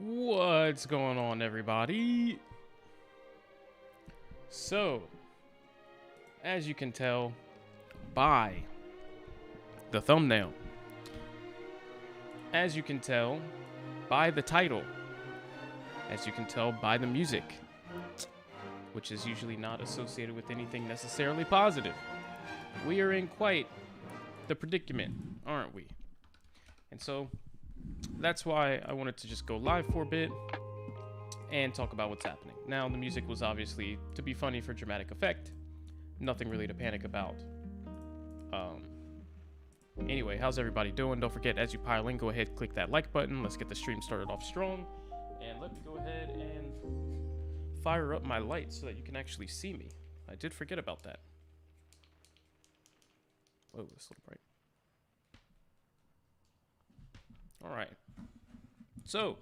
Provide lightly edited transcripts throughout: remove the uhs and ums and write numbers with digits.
What's going on, everybody? So, as you can tell by the thumbnail, as you can tell by the title, as you can tell by the music, which is usually not associated with anything necessarily positive, we are in quite the predicament, aren't we? And so that's why I wanted to just go live for a bit and talk about what's happening. Now, the music was obviously to be funny for dramatic effect. Nothing really to panic about. Anyway, how's everybody doing? Don't forget, as you pile in, go ahead, click that like button. Let's get the stream started off strong. And let me go ahead and fire up my light so that you can actually see me. I did forget about that. Oh, it's a little bright. All right. So,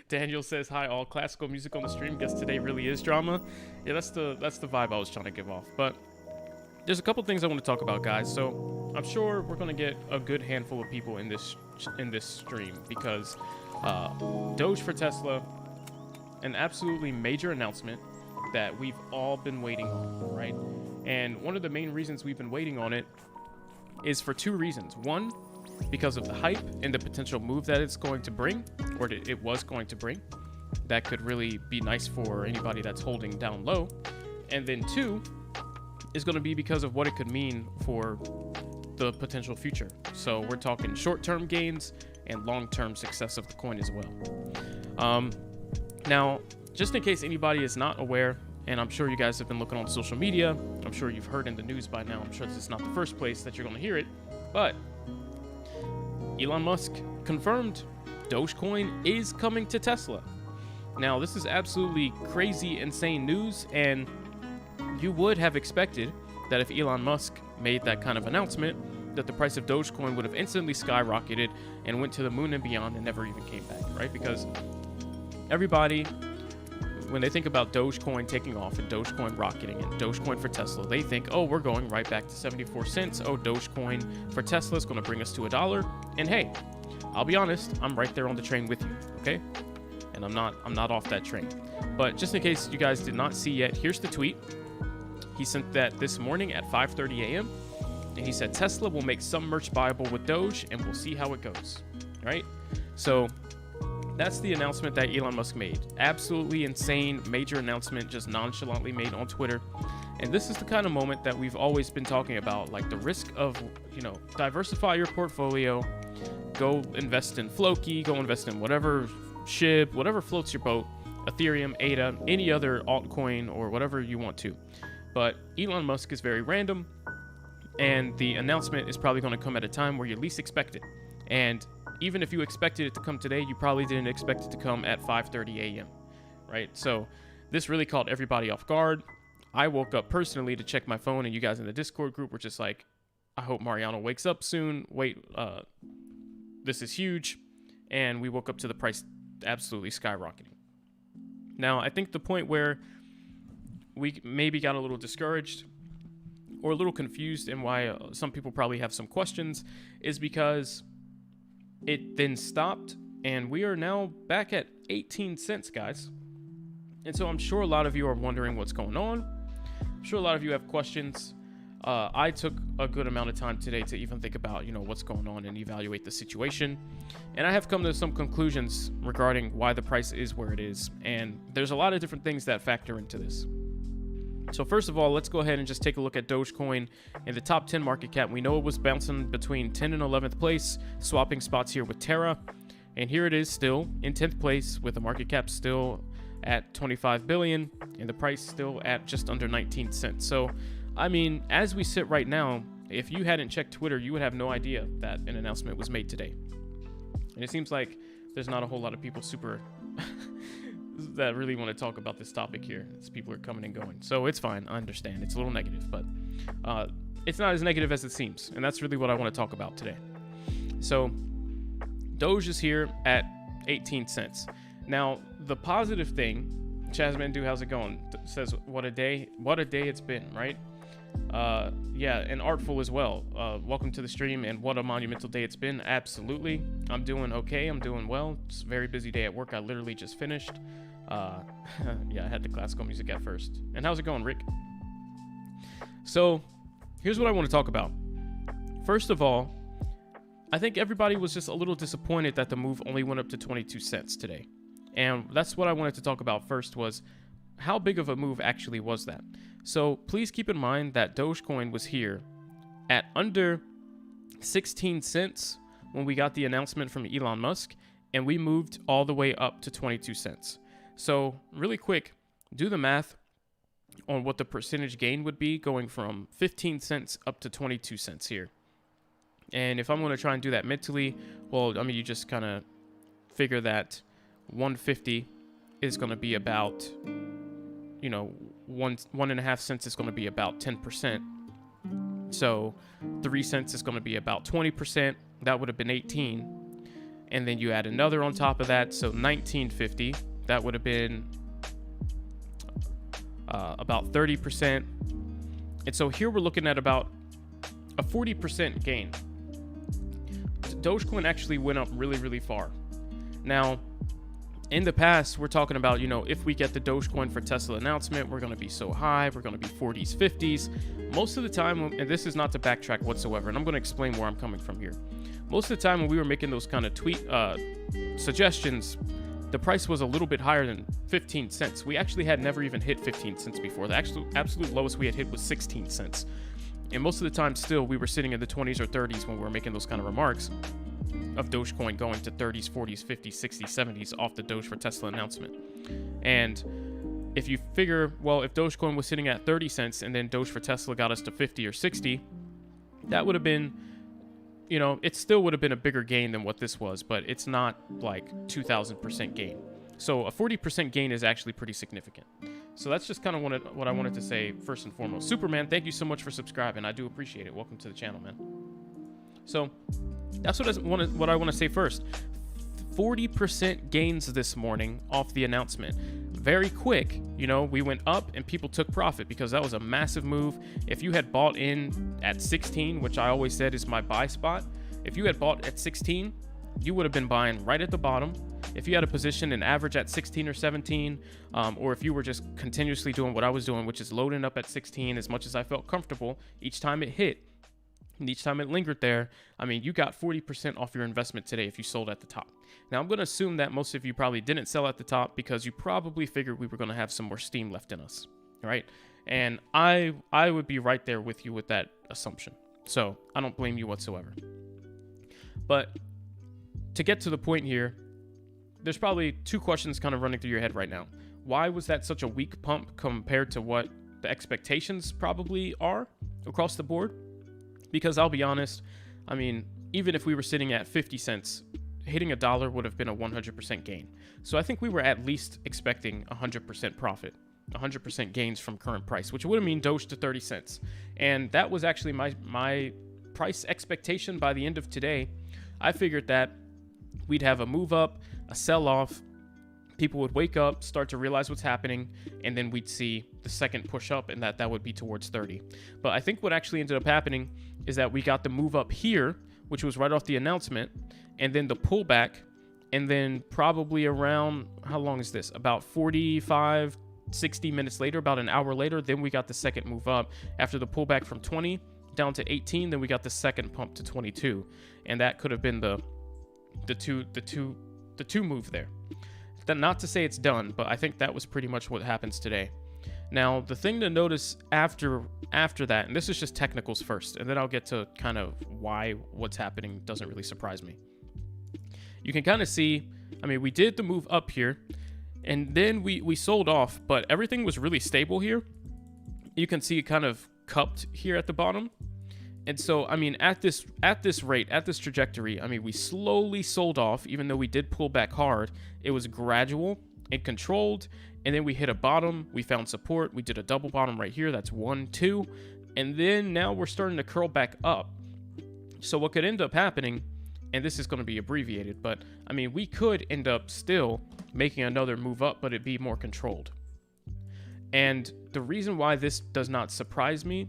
Daniel says, hi, all classical music on the stream. Guess today really is drama. Yeah, that's the vibe I was trying to give off. But there's a couple things I want to talk about, guys. So I'm sure we're going to get a good handful of people in this stream because Doge for Tesla, an absolutely major announcement that we've all been waiting on, right? And one of the main reasons we've been waiting on it is for two reasons. One, because of the hype and the potential move that it's going to bring, or it was going to bring. That could really be nice for anybody that's holding down low. And then two, is going to be because of what it could mean for the potential future. So we're talking short-term gains and long-term success of the coin as well. Now, just in case anybody is not aware, and I'm sure you guys have been looking on social media, I'm sure you've heard in the news by now, I'm sure this is not the first place that you're going to hear it, but Elon Musk confirmed Dogecoin is coming to Tesla. Now, this is absolutely crazy, insane news, and you would have expected that if Elon Musk made that kind of announcement, that the price of Dogecoin would have instantly skyrocketed and went to the moon and beyond and never even came back, right? Because everybody, when they think about Dogecoin taking off and Dogecoin rocketing and Dogecoin for Tesla, they think, oh, we're going right back to 74 cents. Oh, Dogecoin for Tesla is going to bring us to $1. And hey, I'll be honest, I'm right there on the train with you, okay? And I'm not off that train. But just in case you guys did not see yet, here's the tweet. He sent that this morning at 5:30 a.m. And he said, Tesla will make some merch buyable with Doge and we'll see how it goes, right? So that's the announcement that Elon Musk made. Absolutely insane, major announcement, just nonchalantly made on Twitter. And this is the kind of moment that we've always been talking about, like the risk of, diversify your portfolio, go invest in Floki, go invest in whatever SHIB, whatever floats your boat, Ethereum, ADA, any other altcoin or whatever you want to. But Elon Musk is very random, and the announcement is probably going to come at a time where you least expect it. And even if you expected it to come today, you probably didn't expect it to come at 5:30 a.m., right? So this really caught everybody off guard. I woke up personally to check my phone, and you guys in the Discord group were just like, I hope Mariano wakes up soon. Wait, this is huge. And we woke up to the price absolutely skyrocketing. Now, I think the point where we maybe got a little discouraged or a little confused and why some people probably have some questions is because it then stopped and we are now back at 18 cents, guys. And so I'm sure a lot of you are wondering what's going on. I'm sure a lot of you have questions. I took a good amount of time today to even think about, what's going on and evaluate the situation. And I have come to some conclusions regarding why the price is where it is. And there's a lot of different things that factor into this. So first of all, let's go ahead and just take a look at Dogecoin in the top 10 market cap. We know it was bouncing between 10 and 11th place, swapping spots here with Terra. And here it is still in 10th place with the market cap still at 25 billion and the price still at just under 19 cents. So, I mean, as we sit right now, if you hadn't checked Twitter, you would have no idea that an announcement was made today. And it seems like there's not a whole lot of people super that really want to talk about this topic here. As people are coming and going, so it's fine. I understand it's a little negative, but it's not as negative as it seems, and that's really what I want to talk about today. So Doge is here at 18 cents. Now, the positive thing, Chazmandu, how's it going? Says, what a day it's been, right? Yeah, and Artful as well. Welcome to the stream, and what a monumental day it's been. Absolutely. I'm doing okay. I'm doing well. It's a very busy day at work. I literally just finished. Yeah, I had the classical music at first. And how's it going, Rick? So, here's what I want to talk about. First of all, I think everybody was just a little disappointed that the move only went up to 22 cents today. And that's what I wanted to talk about first, was how big of a move actually was that? So please keep in mind that Dogecoin was here at under 16 cents when we got the announcement from Elon Musk, and we moved all the way up to 22 cents. So really quick, do the math on what the percentage gain would be going from 15 cents up to 22 cents here. And if I'm going to try and do that mentally, well, I mean, you just kind of figure that 150 is going to be about, you know, 1.5 cents is going to be about 10%. So 3 cents is going to be about 20%. That would have been 18. And then you add another on top of that. So 1950, that would have been about 30%. And so here we're looking at about a 40% gain. Dogecoin actually went up really, really far. Now, in the past, we're talking about, you know, if we get the Dogecoin for Tesla announcement, we're going to be so high. We're going to be 40s, 50s. Most of the time, and this is not to backtrack whatsoever, and I'm going to explain where I'm coming from here. Most of the time when we were making those kind of tweet suggestions, the price was a little bit higher than 15 cents. We actually had never even hit 15 cents before. The absolute lowest we had hit was 16 cents. And most of the time still, we were sitting in the 20s or 30s when we were making those kind of remarks of Dogecoin going to 30s, 40s, 50s, 60s, 70s off the Doge for Tesla announcement. And if you figure, well, if Dogecoin was sitting at 30 cents and then Doge for Tesla got us to 50 or 60, that would have been, you know, it still would have been a bigger gain than what this was, but it's not like 2,000% gain. So a 40% gain is actually pretty significant. So that's just kind of what I wanted to say first and foremost. Superman, thank you so much for subscribing. I do appreciate it. Welcome to the channel, man. So that's what I want to say first. 40% gains this morning off the announcement. Very quick, you know, we went up and people took profit because that was a massive move. If you had bought in at 16, which I always said is my buy spot, if you had bought at 16, you would have been buying right at the bottom. If you had a position in average at 16 or 17, or if you were just continuously doing what I was doing, which is loading up at 16 as much as I felt comfortable each time it hit, and each time it lingered there, I mean, you got 40% off your investment today if you sold at the top. Now, I'm going to assume that most of you probably didn't sell at the top because you probably figured we were going to have some more steam left in us, right? And I would be right there with you with that assumption. So I don't blame you whatsoever. But to get to the point here, there's probably two questions kind of running through your head right now. Why was that such a weak pump compared to what the expectations probably are across the board? Because I'll be honest, I mean, even if we were sitting at 50 cents, hitting $1 would have been a 100% gain. So I think we were at least expecting 100% profit, 100% gains from current price, which would mean Doge to 30 cents. And that was actually my price expectation by the end of today. I figured that we'd have a move up, a sell off, people would wake up, start to realize what's happening, and then we'd see the second push up, and that would be towards 30. But I think what actually ended up happening is that we got the move up here, which was right off the announcement, and then the pullback, and then probably around, how long is this? About 45, 60 minutes later, about an hour later, then we got the second move up. After the pullback from 20 down to 18, then we got the second pump to 22, and that could have been the two move there. Not to say it's done, but I think that was pretty much what happens today. Now, the thing to notice after that, and this is just technicals first, and then I'll get to kind of why what's happening doesn't really surprise me. You can kind of see, I mean, we did the move up here, and then we sold off, but everything was really stable here. You can see it kind of cupped here at the bottom, And so, I mean, at this rate, at this trajectory, I mean, we slowly sold off, even though we did pull back hard. It was gradual and controlled, and then we hit a bottom. We found support. We did a double bottom right here. That's 1, 2, and then now we're starting to curl back up. So what could end up happening, and this is going to be abbreviated, but I mean, we could end up still making another move up, but it'd be more controlled. And the reason why this does not surprise me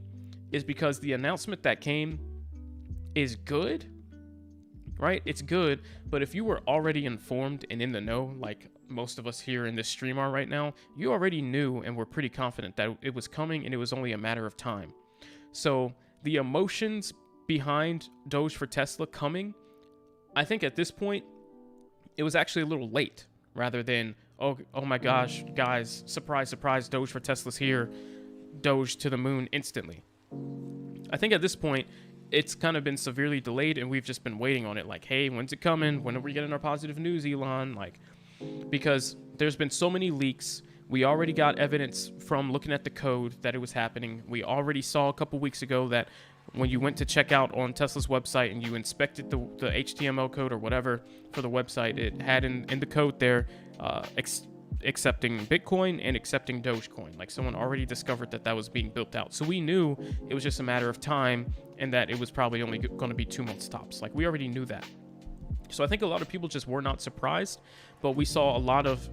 is because the announcement that came is good, right? It's good, but if you were already informed and in the know, like most of us here in this stream are right now, you already knew and were pretty confident that it was coming and it was only a matter of time. So the emotions behind Doge for Tesla coming, I think at this point, it was actually a little late, rather than, oh my gosh, guys, surprise, surprise, Doge for Tesla's here, Doge to the moon instantly. I think at this point, it's kind of been severely delayed, and we've just been waiting on it. Like, hey, when's it coming? When are we getting our positive news, Elon? Like, because there's been so many leaks. We already got evidence from looking at the code that it was happening. We already saw a couple weeks ago that when you went to check out on Tesla's website and you inspected the HTML code or whatever for the website, it had in the code there accepting Bitcoin and accepting Dogecoin. Like, someone already discovered that was being built out. So we knew it was just a matter of time, and that it was probably only going to be 2 months tops. Like, we already knew that. So I think a lot of people just were not surprised, but we saw a lot of,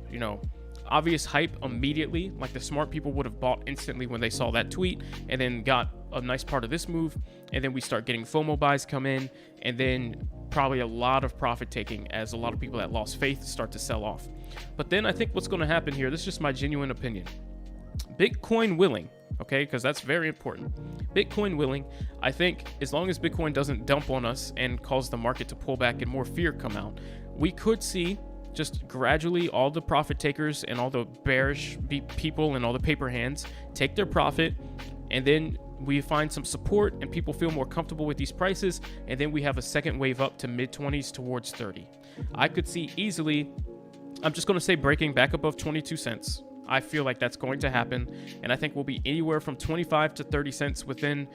obvious hype immediately. Like, the smart people would have bought instantly when they saw that tweet, and then got a nice part of this move. And then we start getting FOMO buys come in, and then probably a lot of profit taking as a lot of people that lost faith start to sell off. But then I think what's going to happen here, this is just my genuine opinion, Bitcoin willing, okay, because that's very important. Bitcoin willing, I think as long as Bitcoin doesn't dump on us and cause the market to pull back and more fear come out, we could see just gradually all the profit takers and all the bearish people and all the paper hands take their profit, and then we find some support and people feel more comfortable with these prices, and then we have a second wave up to mid-20s towards 30. I could see easily, I'm just going to say, breaking back above 22 cents. I feel like that's going to happen, and I think we'll be anywhere from 25 to 30 cents within,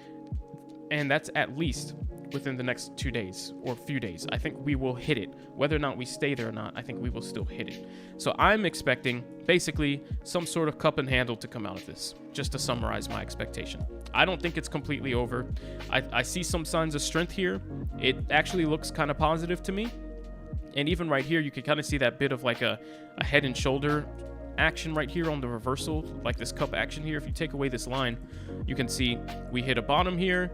and that's at least within the next 2 days or few days. I think we will hit it. Whether or not we stay there or not, I think we will still hit it. So I'm expecting basically some sort of cup and handle to come out of this, just to summarize my expectation. I don't think it's completely over. I see some signs of strength here. It actually looks kind of positive to me. And even right here, you can kind of see that bit of like a head and shoulder action right here on the reversal, like this cup action here. If you take away this line, you can see we hit a bottom here.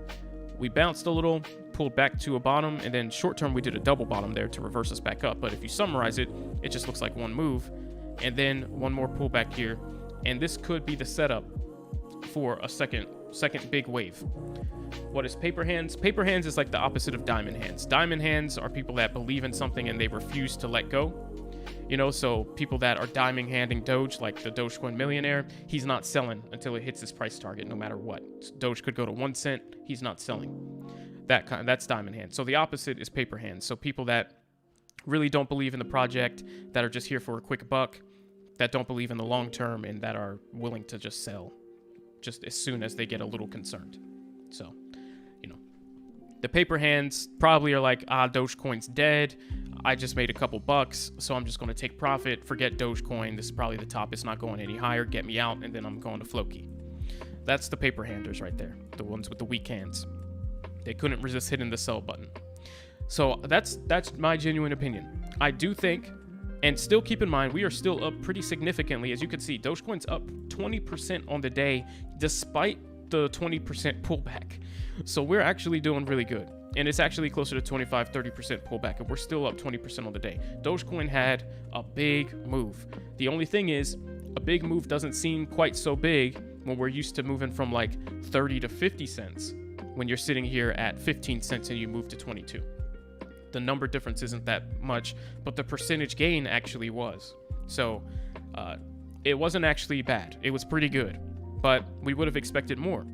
We bounced a little, pulled back to a bottom, and then short term we did a double bottom there to reverse us back up. But if you summarize it, it just looks like one move, and then one more pullback here, and this could be the setup for a second big wave. What is paper hands? Paper hands is like the opposite of diamond hands. Diamond hands are people that believe in something and they refuse to let go. So people that are diamond handing Doge, like the Dogecoin millionaire, he's not selling until it hits his price target, no matter what. Doge could go to 1 cent, he's not selling. That's diamond hands. So the opposite is paper hands. So people that really don't believe in the project, that are just here for a quick buck, that don't believe in the long term, and that are willing to just sell just as soon as they get a little concerned. So, the paper hands probably are like, Dogecoin's dead. I just made a couple bucks, so I'm just going to take profit. Forget Dogecoin. This is probably the top. It's not going any higher. Get me out, and then I'm going to Floki. That's the paper handers right there. The ones with the weak hands. They couldn't resist hitting the sell button. So that's my genuine opinion. I do think, and still keep in mind, we are still up pretty significantly. As you can see, Dogecoin's up 20% on the day, despite the 20% pullback. So we're actually doing really good. And it's actually closer to 25-30% pullback, and we're still up 20% on the day. Dogecoin had a big move. The only thing is, a big move doesn't seem quite so big when we're used to moving from like 30 to 50 cents when you're sitting here at 15 cents and you move to 22. The number difference isn't that much, but the percentage gain actually was. So it wasn't actually bad. It was pretty good, but we would have expected more.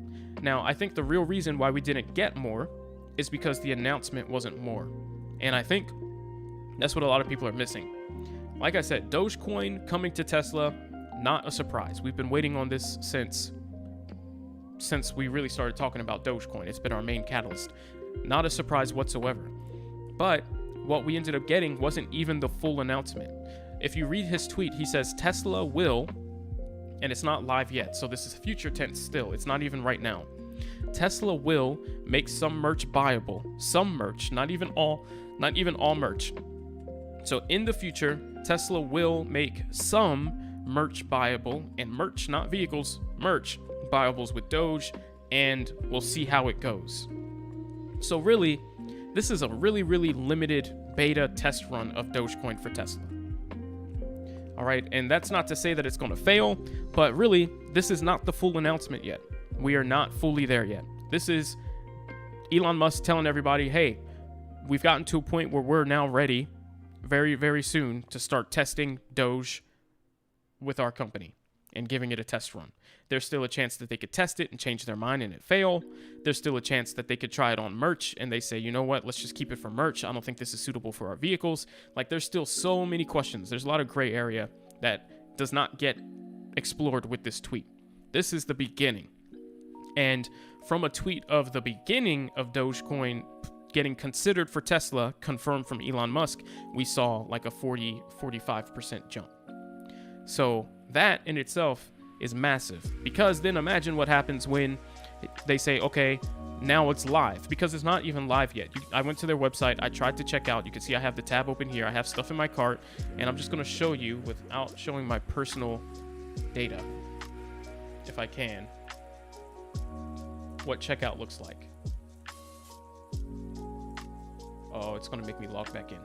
Now, I think the real reason why we didn't get more is because the announcement wasn't more. And I think that's what a lot of people are missing. Like I said, Dogecoin coming to Tesla, not a surprise. We've been waiting on this since since we really started talking about Dogecoin. It's been our main catalyst. Not a surprise whatsoever. But what we ended up getting wasn't even the full announcement. If you read his tweet, he says Tesla will, and it's not live yet, so this is future tense still. It's not even right now. Tesla will make some merch buyable. Some merch, not even all merch. So in the future, Tesla will make some merch buyable, and merch, not vehicles, merch buyables with Doge, and we'll see how it goes. So really, this is a really, really limited beta test run of Dogecoin for Tesla. All right, and that's not to say that it's going to fail, but really, this is not the full announcement yet. We are not fully there yet. This is Elon Musk telling everybody, hey, we've gotten to a point where we're now ready very, very soon to start testing Doge with our company and giving it a test run. There's still a chance that they could test it and change their mind and it fail. There's still a chance that they could try it on merch and they say, you know what, let's just keep it for merch. I don't think this is suitable for our vehicles. Like, there's still so many questions. There's a lot of gray area that does not get explored with this tweet. This is the beginning. And from a tweet of the beginning of Dogecoin getting considered for Tesla, confirmed from Elon Musk, we saw like a 45% jump. So that in itself is massive, because then imagine what happens when they say, okay, now it's live, because it's not even live yet. I went to their website. I tried to check out. You can see I have the tab open here. I have stuff in my cart, and I'm just going to show you without showing my personal data, if I can, what checkout looks like. Oh, it's going to make me log back in.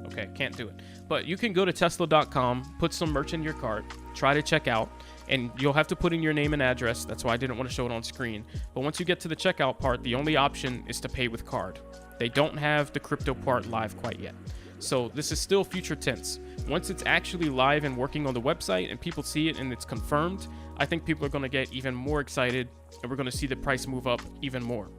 Okay, can't do it. But you can go to tesla.com, put some merch in your cart, try to check out, and you'll have to put in your name and address. That's why I didn't want to show it on screen. But once you get to the checkout part, the only option is to pay with card. They don't have the crypto part live quite yet. So this is still future tense. Once it's actually live and working on the website and people see it and it's confirmed, I think people are going to get even more excited and we're going to see the price move up even more.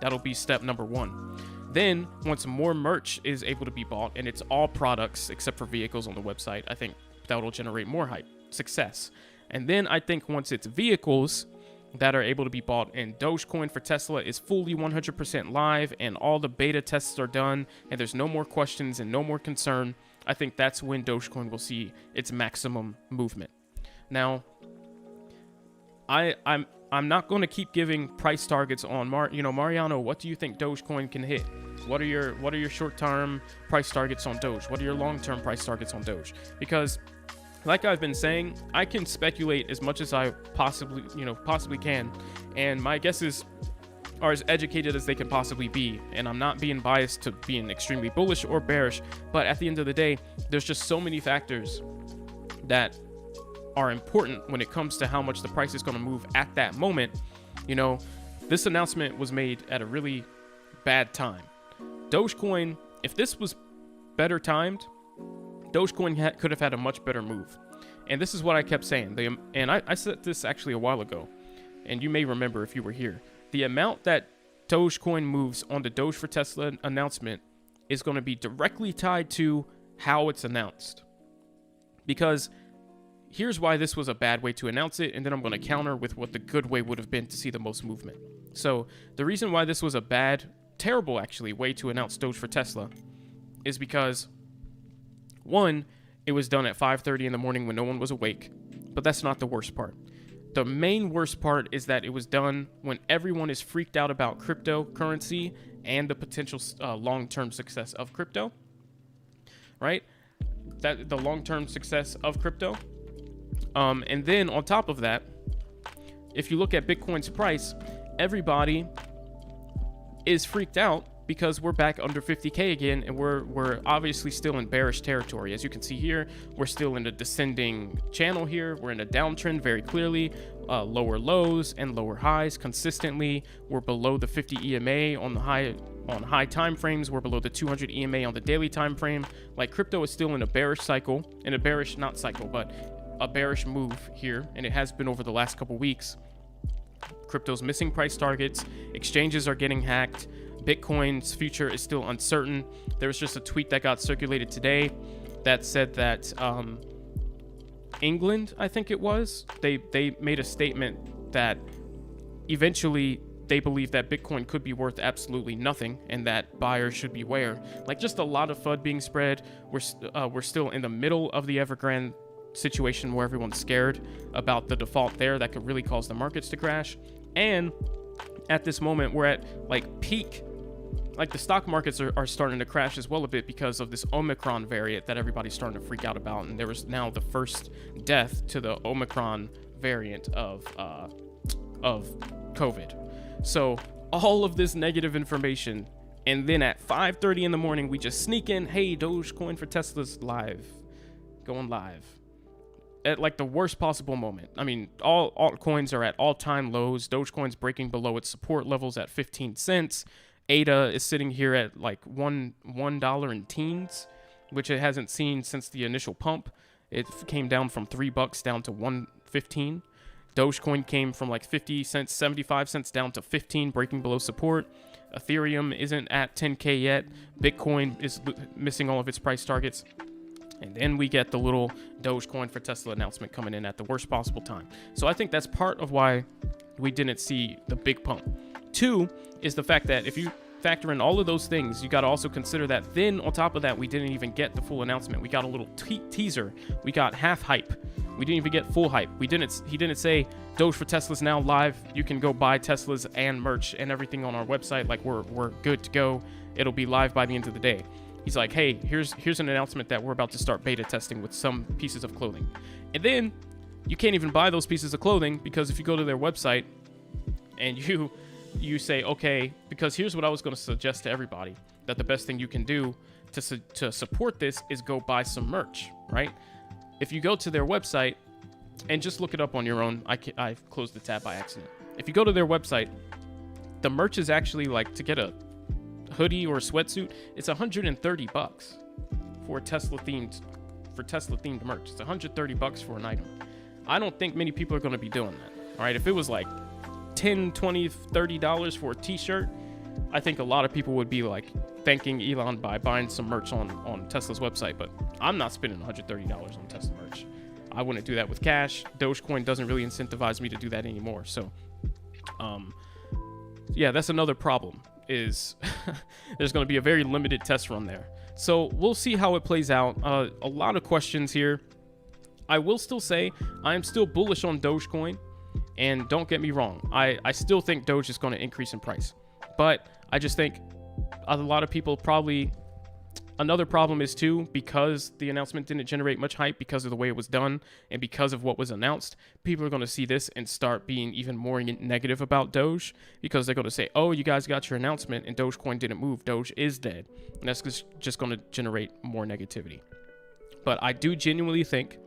That'll be step number one. Then, once more merch is able to be bought, and it's all products except for vehicles on the website, I think that will generate more hype, success. And then I think once it's vehicles that are able to be bought and Dogecoin for Tesla is fully 100% live and all the beta tests are done and there's no more questions and no more concern, I think that's when Dogecoin will see its maximum movement. Now, I'm not going to keep giving price targets on Mariano, what do you think Dogecoin can hit? What are your short-term price targets on Doge? What are your long-term price targets on Doge? Because like I've been saying, I can speculate as much as I possibly can, and my guesses are as educated as they can possibly be, and I'm not being biased to being extremely bullish or bearish, but at the end of the day, there's just so many factors that are important when it comes to how much the price is going to move at that moment. You know, this announcement was made at a really bad time. Dogecoin, if this was better timed, Dogecoin could have had a much better move. And this is what I kept saying. I said this actually a while ago, and you may remember if you were here. The amount that Dogecoin moves on the Doge for Tesla announcement is going to be directly tied to how it's announced. Because here's why this was a bad way to announce it, and then I'm going to counter with what the good way would have been to see the most movement. So the reason why this was a terrible actually, way to announce Doge for Tesla is because, one, it was done at 5:30 in the morning when no one was awake, but that's not the worst part. The main worst part is that it was done when everyone is freaked out about cryptocurrency and the potential long-term success of crypto, right? That the long-term success of crypto. And then on top of that, if you look at Bitcoin's price, everybody is freaked out because we're back under 50K again, and we're obviously still in bearish territory. As you can see here, we're still in a descending channel here. We're in a downtrend very clearly, lower lows and lower highs consistently. We're below the 50 EMA on high time frames. We're below the 200 EMA on the daily time frame. Like, crypto is still in a bearish cycle, a bearish move here, and it has been over the last couple weeks. Crypto's missing price targets, exchanges are getting hacked, Bitcoin's future is still uncertain. There was just a tweet that got circulated today that said that England, I think it was, they made a statement that eventually they believe that Bitcoin could be worth absolutely nothing and that buyers should beware. Like, just a lot of FUD being spread. We're still in the middle of the Evergrande situation where everyone's scared about the default there that could really cause the markets to crash. And at this moment, we're at like peak, like the stock markets are starting to crash as well a bit because of this Omicron variant that everybody's starting to freak out about. And there was now the first death to the Omicron variant of COVID. So all of this negative information, and then at 5:30 in the morning, we just sneak in, hey, Dogecoin for Tesla's live, going live. At like the worst possible moment. I mean, all altcoins are at all-time lows. Dogecoin's breaking below its support levels at 15 cents. ADA is sitting here at like $1 in teens, which it hasn't seen since the initial pump. It came down from $3 down to $1.15. Dogecoin came from like 50 cents, 75 cents down to 15, breaking below support. Ethereum isn't at 10K yet. Bitcoin is missing all of its price targets. And then we get the little Dogecoin for Tesla announcement coming in at the worst possible time. So I think that's part of why we didn't see the big pump. 2 is the fact that if you factor in all of those things, you got to also consider that then on top of that, we didn't even get the full announcement. We got a little teaser. We got half hype. We didn't even get full hype. He didn't say Doge for Tesla's now live. You can go buy Teslas and merch and everything on our website. Like we're good to go. It'll be live by the end of the day. He's like, hey, here's an announcement that we're about to start beta testing with some pieces of clothing. And then you can't even buy those pieces of clothing because if you go to their website and you say, okay, because here's what I was going to suggest to everybody, that the best thing you can do to support this is go buy some merch, right? If you go to their website and just look it up on your own, I closed the tab by accident. If you go to their website, the merch is actually like to get a hoodie or a sweatsuit, it's $130 for Tesla themed merch. It's $130 for an item. I don't think many people are going to be doing that. All right, if it was like $10, $20, $30 for a t-shirt, I think a lot of people would be like thanking Elon by buying some merch on Tesla's website, but I'm not spending $130 on Tesla merch. I wouldn't do that with cash. Dogecoin doesn't really incentivize me to do that anymore. So, yeah, that's another problem. Is there's going to be a very limited test run there. So we'll see how it plays out. A lot of questions here. I will still say I am still bullish on Dogecoin, and don't get me wrong, I still think Doge is going to increase in price, but I just think a lot of people probably, another problem is too, because the announcement didn't generate much hype because of the way it was done and because of what was announced, people are going to see this and start being even more negative about Doge because they're going to say, oh, you guys got your announcement and Dogecoin didn't move. Doge is dead. And that's just going to generate more negativity. But I do genuinely think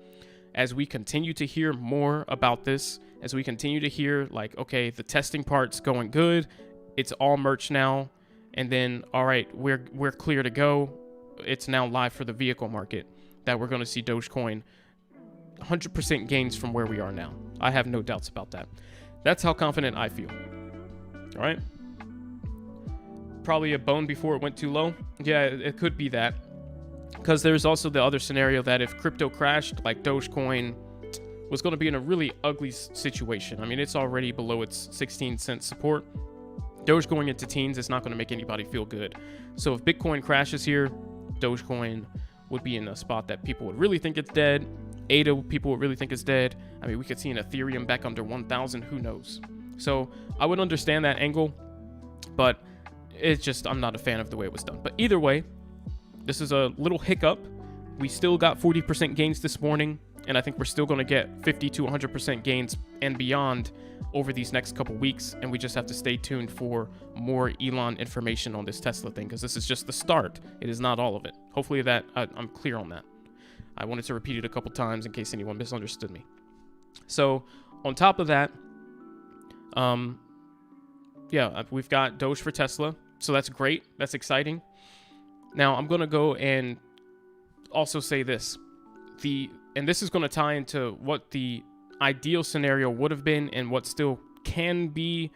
as we continue to hear more about this, as we continue to hear like, okay, the testing part's going good, it's all merch now, and then, all right, we're clear to go. It's now live for the vehicle market, that we're going to see Dogecoin 100% gains from where we are now. I have no doubts about that. That's how confident I feel. All right. Probably a bone before it went too low. Yeah, it could be that. Because there's also the other scenario that if crypto crashed, like Dogecoin was going to be in a really ugly situation. I mean, it's already below its 16-cent support. Doge going into teens is not going to make anybody feel good. So if Bitcoin crashes here, Dogecoin would be in a spot that people would really think it's dead. ADA, people would really think it's dead. I mean, we could see an Ethereum back under 1,000. Who knows? So I would understand that angle, but it's just, I'm not a fan of the way it was done. But either way, this is a little hiccup. We still got 40% gains this morning, and I think we're still going to get 50 to 100% gains and beyond over these next couple weeks, and we just have to stay tuned for more Elon information on this Tesla thing, because this is just the start. It is not all of it. Hopefully that I'm clear on that. I wanted to repeat it a couple times in case anyone misunderstood me. So on top of that, yeah, we've got Doge for Tesla, so that's great. That's exciting. Now I'm going to go and also say this. And this is going to tie into what the ideal scenario would have been and what still can be,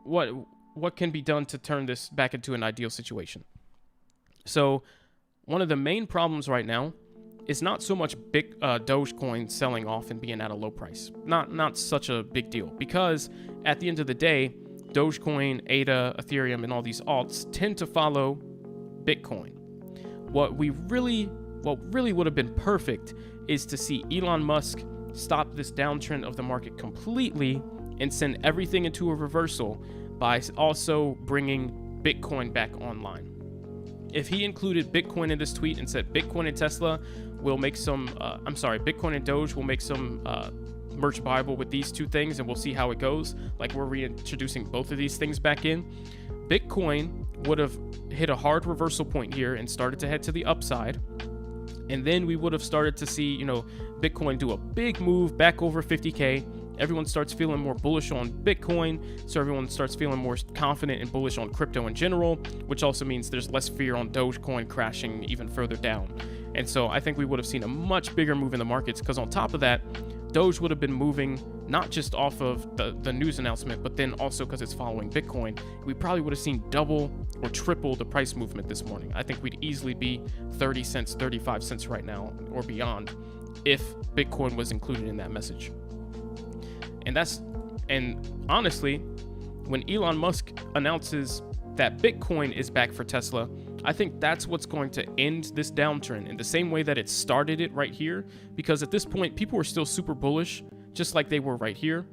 what can be done to turn this back into an ideal situation. So one of the main problems right now is not so much big Dogecoin selling off and being at a low price. Not such a big deal, because at the end of the day, Dogecoin, ADA, Ethereum, and all these alts tend to follow Bitcoin. What really would have been perfect is to see Elon Musk stop this downtrend of the market completely and send everything into a reversal by also bringing Bitcoin back online. If he included Bitcoin in this tweet and said Bitcoin and Tesla will make some, Bitcoin and Doge will make some merch buyable with these two things, and we'll see how it goes. Like, we're reintroducing both of these things back in. Bitcoin would have hit a hard reversal point here and started to head to the upside. And then we would have started to see, Bitcoin do a big move back over 50K. Everyone starts feeling more bullish on Bitcoin, so everyone starts feeling more confident and bullish on crypto in general, which also means there's less fear on Dogecoin crashing even further down. And so I think we would have seen a much bigger move in the markets, because on top of that, Doge would have been moving not just off of the news announcement, but then also because it's following Bitcoin. We probably would have seen double or triple the price movement this morning. I think we'd easily be 30 cents, 35 cents right now or beyond if Bitcoin was included in that message. And honestly, when Elon Musk announces that Bitcoin is back for Tesla, I think that's what's going to end this downtrend in the same way that it started it right here. Because at this point, people are still super bullish, just like they were right here.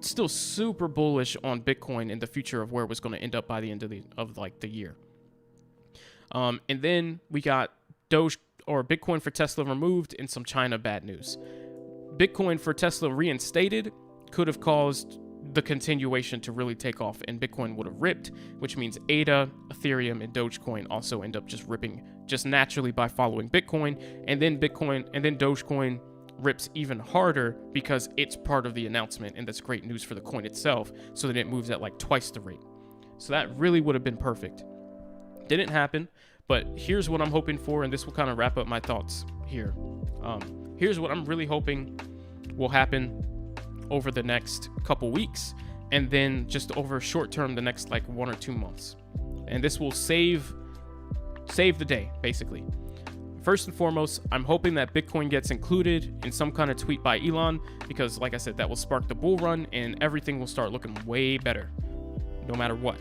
Still super bullish on Bitcoin and the future of where it was going to end up by the end of the year. And then we got Doge or Bitcoin for Tesla removed and some China bad news. Bitcoin for Tesla reinstated could have caused the continuation to really take off, and Bitcoin would have ripped, which means ADA, Ethereum, and Dogecoin also end up just ripping just naturally by following Bitcoin, and then Dogecoin rips even harder because it's part of the announcement, and that's great news for the coin itself, so that it moves at like twice the rate. So that really would have been perfect. Didn't happen, but here's what I'm hoping for, and this will kind of wrap up my thoughts here. Here's what I'm really hoping will happen over the next couple weeks, and then just over short term, the next like 1 or 2 months. And this will save the day, basically. First and foremost, I'm hoping that Bitcoin gets included in some kind of tweet by Elon, because like I said, that will spark the bull run and everything will start looking way better, no matter what.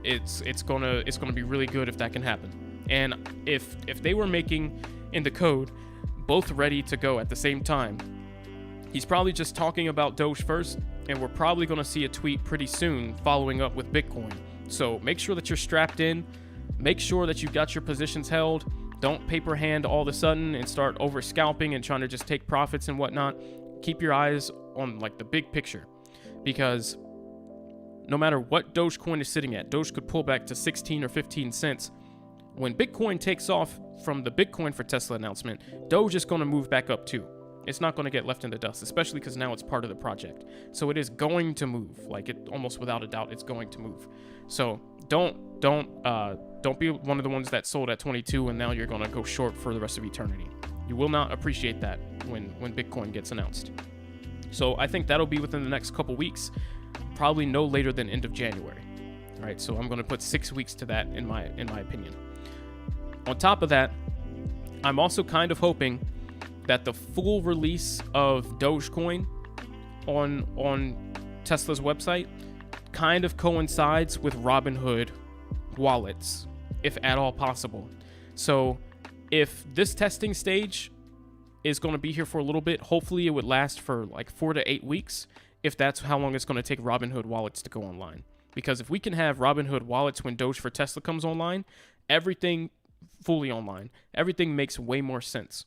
It's gonna be really good if that can happen. And if they were making in the code both ready to go at the same time, he's probably just talking about Doge first, and we're probably going to see a tweet pretty soon following up with Bitcoin. So make sure that you're strapped in. Make sure that you've got your positions held. Don't paper hand all of a sudden and start over scalping and trying to just take profits and whatnot. Keep your eyes on like the big picture, because no matter what Dogecoin is sitting at, Doge could pull back to 16 or 15 cents. When Bitcoin takes off from the Bitcoin for Tesla announcement, Doge is going to move back up too. It's not going to get left in the dust, especially because now it's part of the project. So it is going to move, like it almost without a doubt, it's going to move. So don't be one of the ones that sold at 22 and now you're going to go short for the rest of eternity. You will not appreciate that when Bitcoin gets announced. So I think that'll be within the next couple weeks, probably no later than end of January. All right, so I'm going to put 6 weeks to that in my opinion. On top of that, I'm also kind of hoping that the full release of Dogecoin on Tesla's website kind of coincides with Robinhood wallets, if at all possible. So if this testing stage is going to be here for a little bit, hopefully it would last for like 4 to 8 weeks, if that's how long it's going to take Robinhood wallets to go online. Because if we can have Robinhood wallets when Doge for Tesla comes online, everything fully online, everything makes way more sense.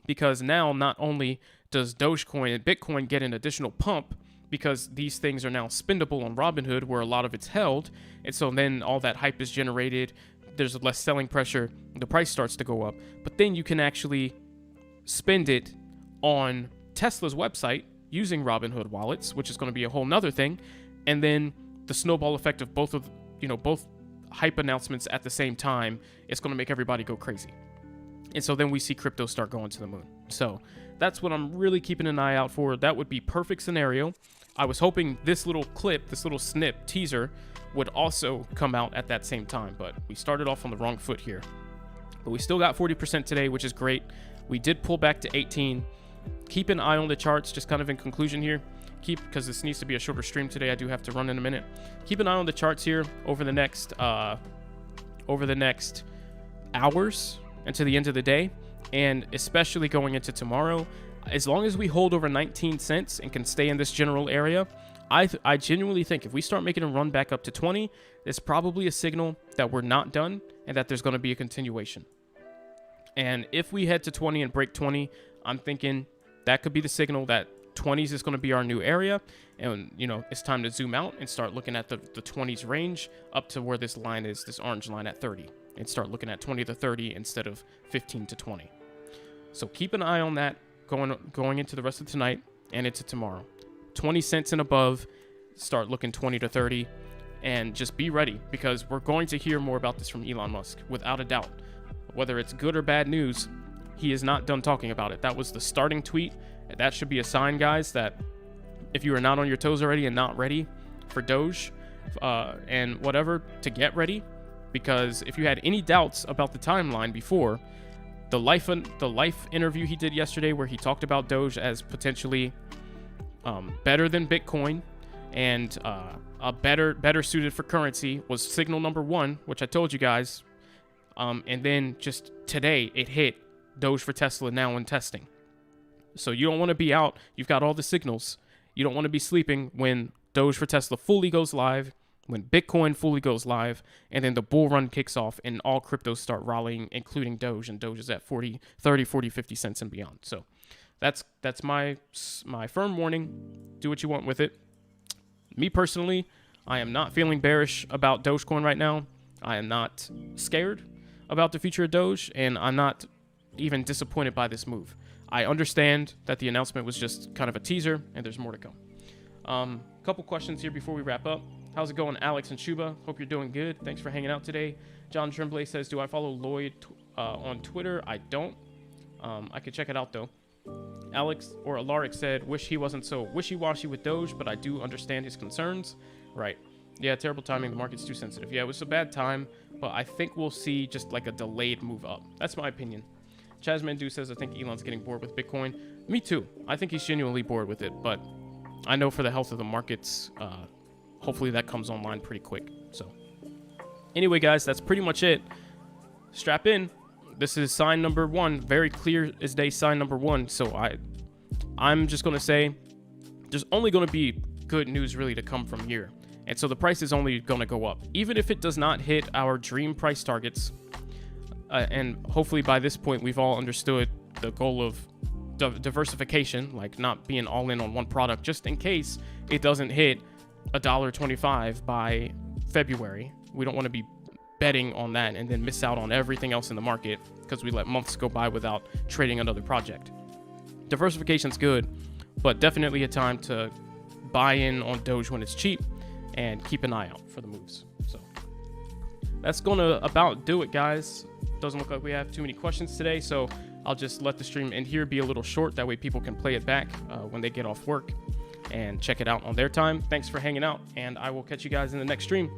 Because now not only does Dogecoin and Bitcoin get an additional pump, because these things are now spendable on Robinhood where a lot of it's held, and so then all that hype is generated, there's less selling pressure, the price starts to go up, but then you can actually spend it on Tesla's website using Robinhood wallets, which is going to be a whole nother thing, and then the snowball effect of both hype announcements at the same time, it's going to make everybody go crazy. And so then we see crypto start going to the moon. So that's what I'm really keeping an eye out for. That would be perfect scenario. I was hoping this little clip, this little snip teaser would also come out at that same time, but we started off on the wrong foot here. but we still got 40% today, which is great. We did pull back to 18. Keep an eye on the charts, just kind of in conclusion here. Because this needs to be a shorter stream today, I do have to run in a minute. Keep an eye on the charts here over the next hours and to the end of the day, and especially going into tomorrow. As long as we hold over 19 cents and can stay in this general area, I genuinely think if we start making a run back up to 20, it's probably a signal that we're not done and that there's going to be a continuation. And if we head to 20 and break 20, I'm thinking that could be the signal that 20s is going to be our new area, and it's time to zoom out and start looking at the 20s range up to where this line is, this orange line at 30, and start looking at 20 to 30 instead of 15 to 20. So keep an eye on that going into the rest of tonight and into tomorrow. 20 cents and above, start looking 20 to 30, and just be ready, because we're going to hear more about this from Elon Musk without a doubt. Whether it's good or bad news, he is not done talking about it. That was the starting tweet. That should be a sign, guys, that if you are not on your toes already and not ready for Doge and whatever, to get ready. Because if you had any doubts about the timeline before, the life interview he did yesterday, where he talked about Doge as potentially better than Bitcoin and a better suited for currency, was signal number one, which I told you guys. And then just today it hit Doge for Tesla now in testing. So you don't want to be out. You've got all the signals. You don't want to be sleeping when Doge for Tesla fully goes live, when Bitcoin fully goes live, and then the bull run kicks off and all cryptos start rallying, including Doge, and Doge is at 30, 40, 50 cents and beyond. So that's my firm warning. Do what you want with it. Me personally, I am not feeling bearish about Dogecoin right now. I am not scared about the future of Doge, and I'm not even disappointed by this move. I understand that the announcement was just kind of a teaser, and there's more to come. Couple questions here before we wrap up. How's it going, Alex and Shuba? Hope you're doing good. Thanks for hanging out today. John Tremblay says, do I follow Lloyd on Twitter? I don't. I could check it out, though. Alex or Alaric said, wish he wasn't so wishy-washy with Doge, but I do understand his concerns. Right. Yeah, terrible timing. The market's too sensitive. Yeah, it was a bad time, but I think we'll see just like a delayed move up. That's my opinion. Chaz Mandu says, I think Elon's getting bored with Bitcoin. Me too. I think he's genuinely bored with it, but I know for the health of the markets, hopefully that comes online pretty quick. So anyway, guys, that's pretty much it. Strap in. This is sign number one. Very clear as day sign number one. So I'm just going to say there's only going to be good news really to come from here. And so the price is only going to go up. Even if it does not hit our dream price targets, and hopefully by this point we've all understood the goal of diversification, like not being all in on one product, just in case it doesn't hit $1.25 by February. We don't want to be betting on that and then miss out on everything else in the market because we let months go by without trading another project. Diversification's good, but definitely a time to buy in on Doge when it's cheap and keep an eye out for the moves. So that's gonna about do it, guys. Doesn't look like we have too many questions today, so I'll just let the stream end here be a little short. That way people can play it back when they get off work and check it out on their time. Thanks for hanging out, and I will catch you guys in the next stream.